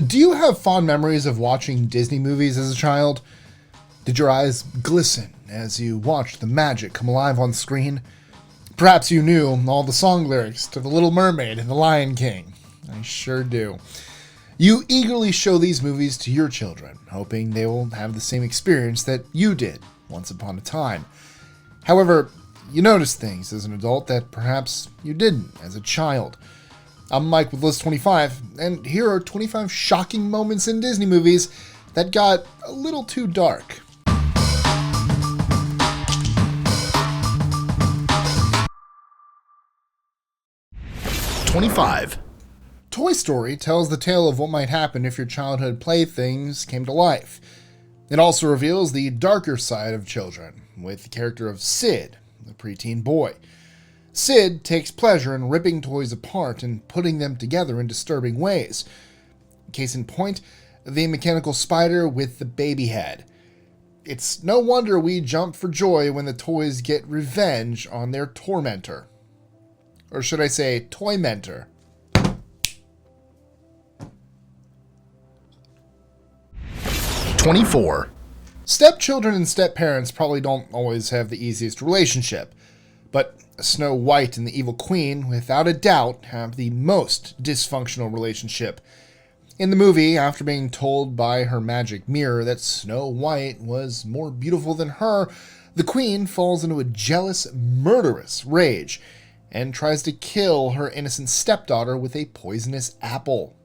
Do you have fond memories of watching Disney movies as a child? Did your eyes glisten as you watched the magic come alive on screen? Perhaps you knew all the song lyrics to The Little Mermaid and The Lion King. I sure do. You eagerly show these movies to your children, hoping they will have the same experience that you did once upon a time. However, you notice things as an adult that perhaps you didn't as a child. I'm Mike with List 25, and here are 25 shocking moments in Disney movies that got a little too dark. #25. Toy Story tells the tale of what might happen if your childhood playthings came to life. It also reveals the darker side of children, with the character of Sid, the preteen boy. Sid takes pleasure in ripping toys apart and putting them together in disturbing ways. Case in point, the mechanical spider with the baby head. It's no wonder we jump for joy when the toys get revenge on their tormentor. Or should I say, toy-mentor. #24. Stepchildren and stepparents probably don't always have the easiest relationship, but Snow White and the Evil Queen, without a doubt, have the most dysfunctional relationship. In the movie, after being told by her magic mirror that Snow White was more beautiful than her, the Queen falls into a jealous, murderous rage and tries to kill her innocent stepdaughter with a poisonous apple.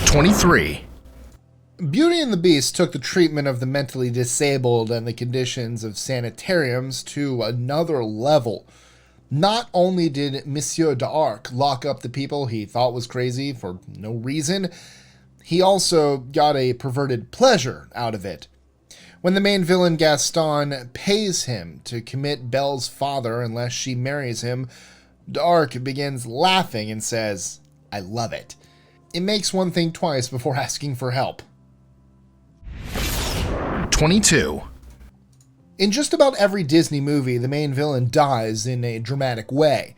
#23. Beauty and the Beast took the treatment of the mentally disabled and the conditions of sanitariums to another level. Not only did Monsieur d'Arc lock up the people he thought was crazy for no reason, he also got a perverted pleasure out of it. When the main villain Gaston pays him to commit Belle's father unless she marries him, d'Arc begins laughing and says, "I love it." It makes one think twice before asking for help. #22. In just about every Disney movie, the main villain dies in a dramatic way.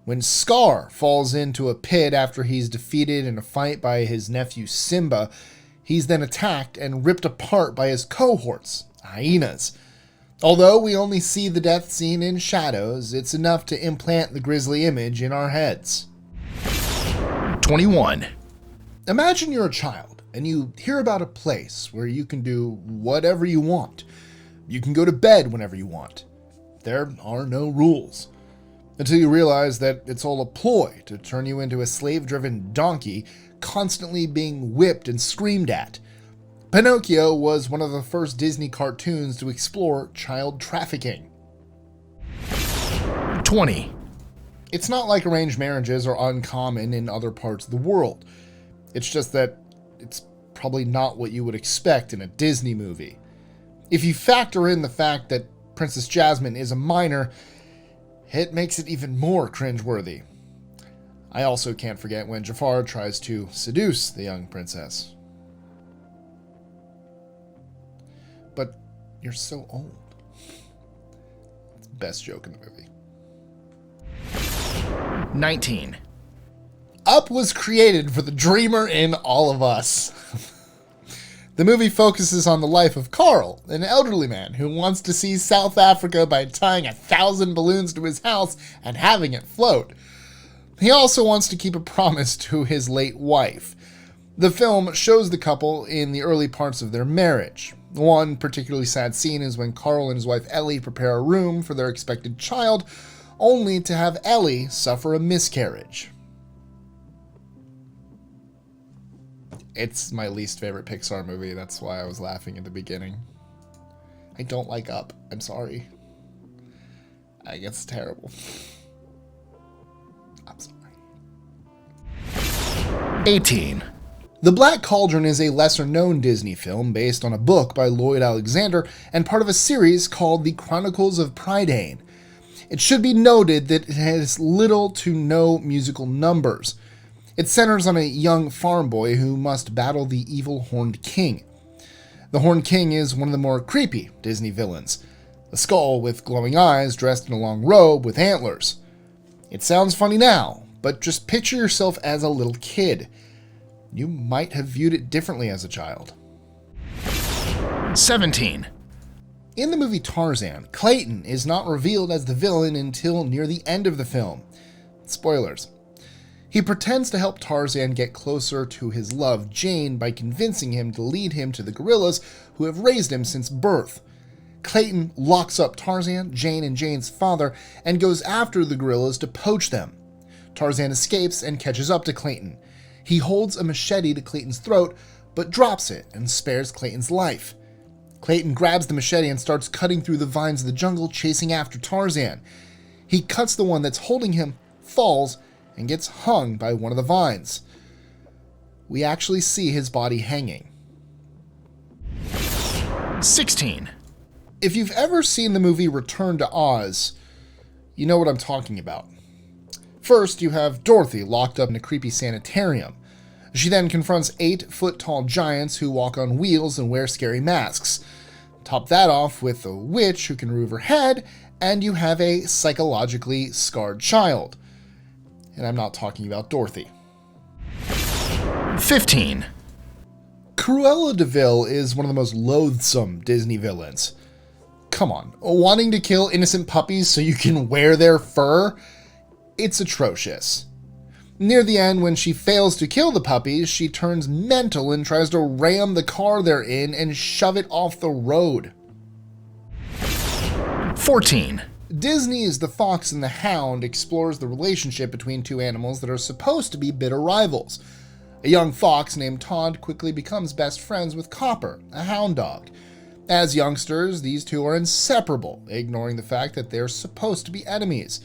When Scar falls into a pit after he's defeated in a fight by his nephew Simba, he's then attacked and ripped apart by his cohorts, hyenas. Although we only see the death scene in shadows, it's enough to implant the grisly image in our heads. #21. Imagine you're a child and you hear about a place where you can do whatever you want. You can go to bed whenever you want. There are no rules. Until you realize that it's all a ploy to turn you into a slave-driven donkey, constantly being whipped and screamed at. Pinocchio was one of the first Disney cartoons to explore child trafficking. #20. It's not like arranged marriages are uncommon in other parts of the world. It's just that it's probably not what you would expect in a Disney movie. If you factor in the fact that Princess Jasmine is a minor, it makes it even more cringeworthy. I also can't forget when Jafar tries to seduce the young princess. But you're so old. It's the best joke in the movie. 19. Up was created for the dreamer in all of us. The movie focuses on the life of Carl, an elderly man who wants to see South Africa by tying 1,000 balloons to his house and having it float. He also wants to keep a promise to his late wife. The film shows the couple in the early parts of their marriage. One particularly sad scene is when Carl and his wife Ellie prepare a room for their expected child, only to have Ellie suffer a miscarriage. It's my least favorite Pixar movie. That's why I was laughing at the beginning. I don't like Up. I'm sorry. I guess it's terrible. I'm sorry. 18. The Black Cauldron is a lesser-known Disney film based on a book by Lloyd Alexander and part of a series called The Chronicles of Prydain. It should be noted that it has little to no musical numbers. It centers on a young farm boy who must battle the evil Horned King. The Horned King is one of the more creepy Disney villains. A skull with glowing eyes dressed in a long robe with antlers. It sounds funny now, but just picture yourself as a little kid. you might have viewed it differently as a child. 17. In the movie Tarzan, Clayton is not revealed as the villain until near the end of the film. Spoilers. He pretends to help Tarzan get closer to his love, Jane, by convincing him to lead him to the gorillas who have raised him since birth. Clayton locks up Tarzan, Jane, and Jane's father and goes after the gorillas to poach them. Tarzan escapes and catches up to Clayton. He holds a machete to Clayton's throat, but drops it and spares Clayton's life. Clayton grabs the machete and starts cutting through the vines of the jungle, chasing after Tarzan. He cuts the one that's holding him, falls, and gets hung by one of the vines. We actually see his body hanging. 16. If you've ever seen the movie Return to Oz, you know what I'm talking about. First, you have Dorothy locked up in a creepy sanitarium. She then confronts 8-foot-tall giants who walk on wheels and wear scary masks. Top that off with a witch who can move her head, and you have a psychologically scarred child. And I'm not talking about Dorothy. 15. Cruella Deville is one of the most loathsome Disney villains. Come on, wanting to kill innocent puppies so you can wear their fur? It's atrocious. Near the end, when she fails to kill the puppies, she turns mental and tries to ram the car they're in and shove it off the road. 14. Disney's The Fox and the Hound explores the relationship between two animals that are supposed to be bitter rivals. A young fox named Todd quickly becomes best friends with Copper, a hound dog. As youngsters, these two are inseparable, ignoring the fact that they're supposed to be enemies.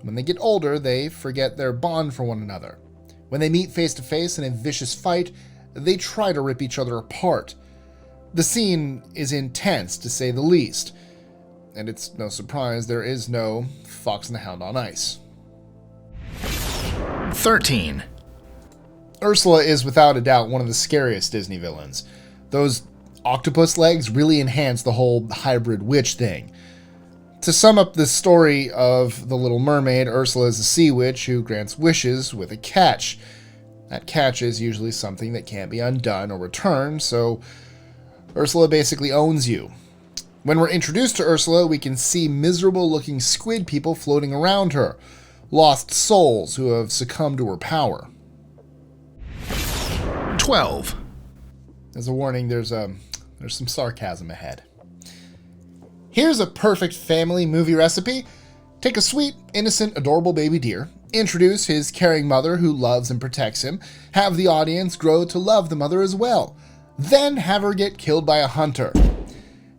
When they get older, they forget their bond for one another. When they meet face to face in a vicious fight, they try to rip each other apart. The scene is intense, to say the least. And it's no surprise there is no Fox and the Hound on ice. 13. Ursula is without a doubt one of the scariest Disney villains. Those octopus legs really enhance the whole hybrid witch thing. To sum up the story of The Little Mermaid, Ursula is a sea witch who grants wishes with a catch. That catch is usually something that can't be undone or returned, so Ursula basically owns you. When we're introduced to Ursula, we can see miserable-looking squid people floating around her, lost souls who have succumbed to her power. 12. As a warning, there's some sarcasm ahead. Here's a perfect family movie recipe. Take a sweet, innocent, adorable baby deer, introduce his caring mother who loves and protects him, have the audience grow to love the mother as well, then have her get killed by a hunter.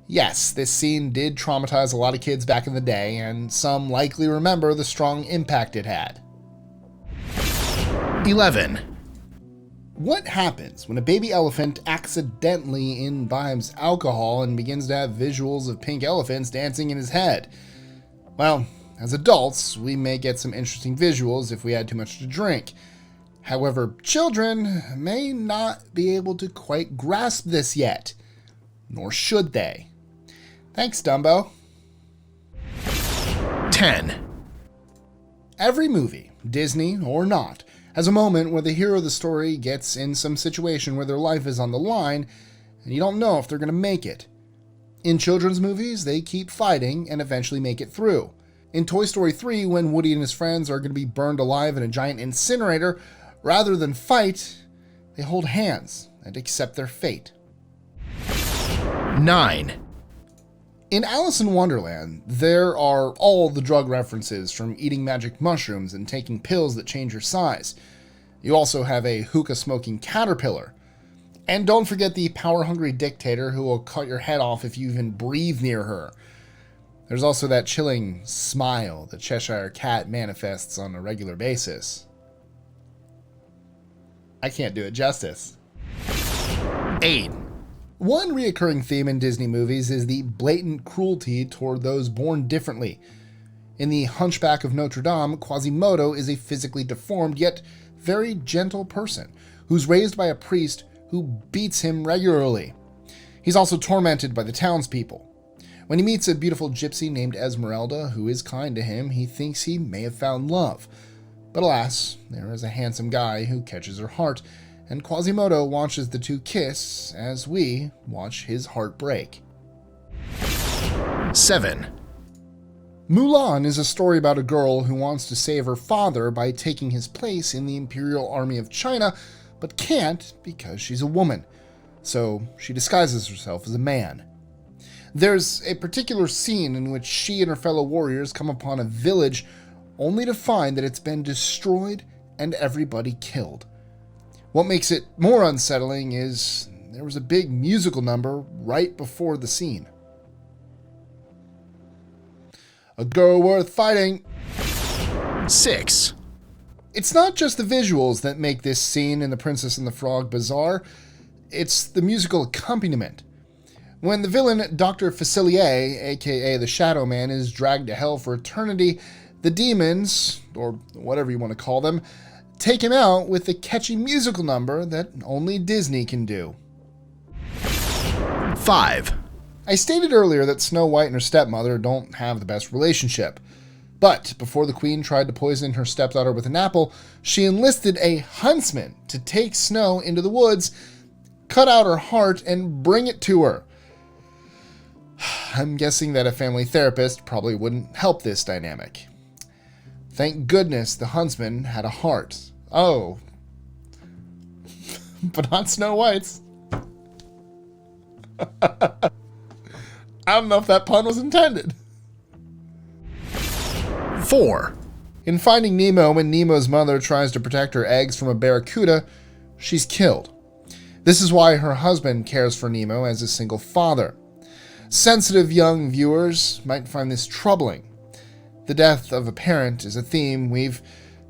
Yes, this scene did traumatize a lot of kids back in the day, and some likely remember the strong impact it had. 11. What happens when a baby elephant accidentally imbibes alcohol and begins to have visuals of pink elephants dancing in his head? Well, as adults, we may get some interesting visuals if we had too much to drink. However, children may not be able to quite grasp this yet. Nor should they. Thanks, Dumbo. 10. Every movie, Disney or not, has a moment where the hero of the story gets in some situation where their life is on the line, and you don't know if they're going to make it. In children's movies, they keep fighting and eventually make it through. In Toy Story 3, when Woody and his friends are going to be burned alive in a giant incinerator, rather than fight, they hold hands and accept their fate. 9. In Alice in Wonderland, there are all the drug references from eating magic mushrooms and taking pills that change your size. You also have a hookah-smoking caterpillar. And don't forget the power-hungry dictator who will cut your head off if you even breathe near her. There's also that chilling smile the Cheshire Cat manifests on a regular basis. I can't do it justice. 8. One reoccurring theme in Disney movies is the blatant cruelty toward those born differently. In The Hunchback of Notre Dame, Quasimodo is a physically deformed yet very gentle person who's raised by a priest who beats him regularly. He's also tormented by the townspeople. When he meets a beautiful gypsy named Esmeralda who is kind to him, he thinks he may have found love. But alas, there is a handsome guy who catches her heart and Quasimodo watches the two kiss as we watch his heart break. 7. Mulan is a story about a girl who wants to save her father by taking his place in the Imperial Army of China, but can't because she's a woman, so she disguises herself as a man. There's a particular scene in which she and her fellow warriors come upon a village only to find that it's been destroyed and everybody killed. What makes it more unsettling is there was a big musical number right before the scene. A girl worth fighting. 6. It's not just the visuals that make this scene in The Princess and the Frog bizarre, it's the musical accompaniment. When the villain Dr. Facilier, aka the Shadow Man, is dragged to hell for eternity, the demons, or whatever you want to call them, take him out with the catchy musical number that only Disney can do. 5. I stated earlier that Snow White and her stepmother don't have the best relationship. But before the queen tried to poison her stepdaughter with an apple, she enlisted a huntsman to take Snow into the woods, cut out her heart, and bring it to her. I'm guessing that a family therapist probably wouldn't help this dynamic. Thank goodness the huntsman had a heart. Oh. But not Snow White's. I don't know if that pun was intended. 4. In Finding Nemo, when Nemo's mother tries to protect her eggs from a barracuda, she's killed. This is why her husband cares for Nemo as a single father. Sensitive young viewers might find this troubling. The death of a parent is a theme we've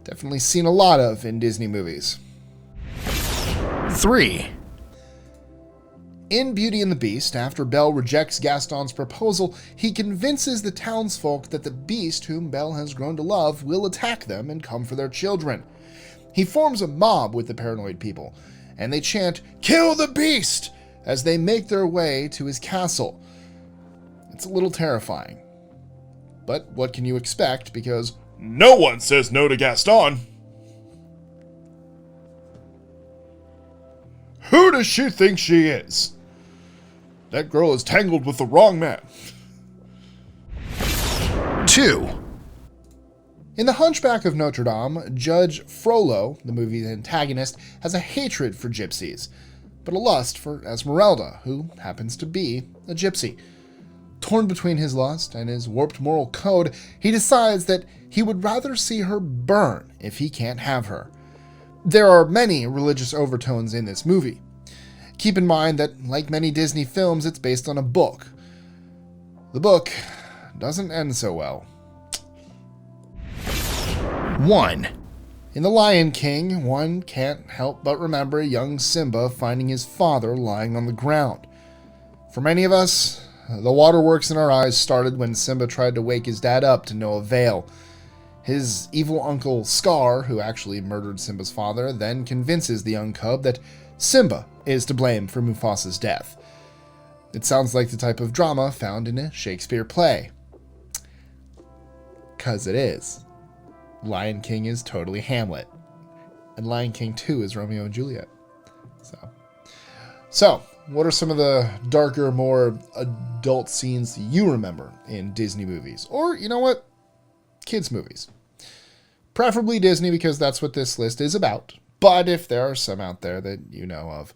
definitely seen a lot of in Disney movies. 3. In Beauty and the Beast, after Belle rejects Gaston's proposal, he convinces the townsfolk that the beast whom Belle has grown to love will attack them and come for their children. He forms a mob with the paranoid people, and they chant, "Kill the beast!" as they make their way to his castle. It's a little terrifying. But what can you expect, because no one says no to Gaston? Who does she think she is? That girl is tangled with the wrong man. 2. In The Hunchback of Notre Dame, Judge Frollo, the movie's antagonist, has a hatred for gypsies, but a lust for Esmeralda, who happens to be a gypsy. Torn between his lust and his warped moral code, he decides that he would rather see her burn if he can't have her. There are many religious overtones in this movie. Keep in mind that, like many Disney films, it's based on a book. The book doesn't end so well. 1. In The Lion King, one can't help but remember young Simba finding his father lying on the ground. For many of us, the waterworks in our eyes started when Simba tried to wake his dad up to no avail. His evil uncle Scar, who actually murdered Simba's father, then convinces the young cub that Simba is to blame for Mufasa's death. It sounds like the type of drama found in a Shakespeare play. 'Cause it is. Lion King is totally Hamlet. And Lion King 2 is Romeo and Juliet. So, what are some of the darker, more adult scenes you remember in Disney movies? Or, you know what? Kids movies. Preferably Disney, because that's what this list is about. But if there are some out there that you know of,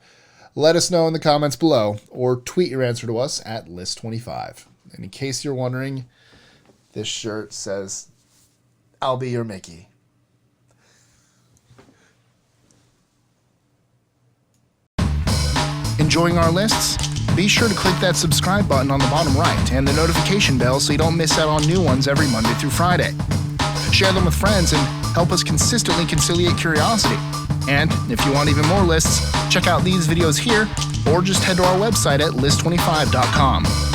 let us know in the comments below, or tweet your answer to us at List25. And in case you're wondering, this shirt says, "I'll be your Mickey." Enjoying our lists? Be sure to click that subscribe button on the bottom right and the notification bell so you don't miss out on new ones every Monday through Friday. Share them with friends and help us consistently conciliate curiosity. And if you want even more lists, check out these videos here or just head to our website at list25.com.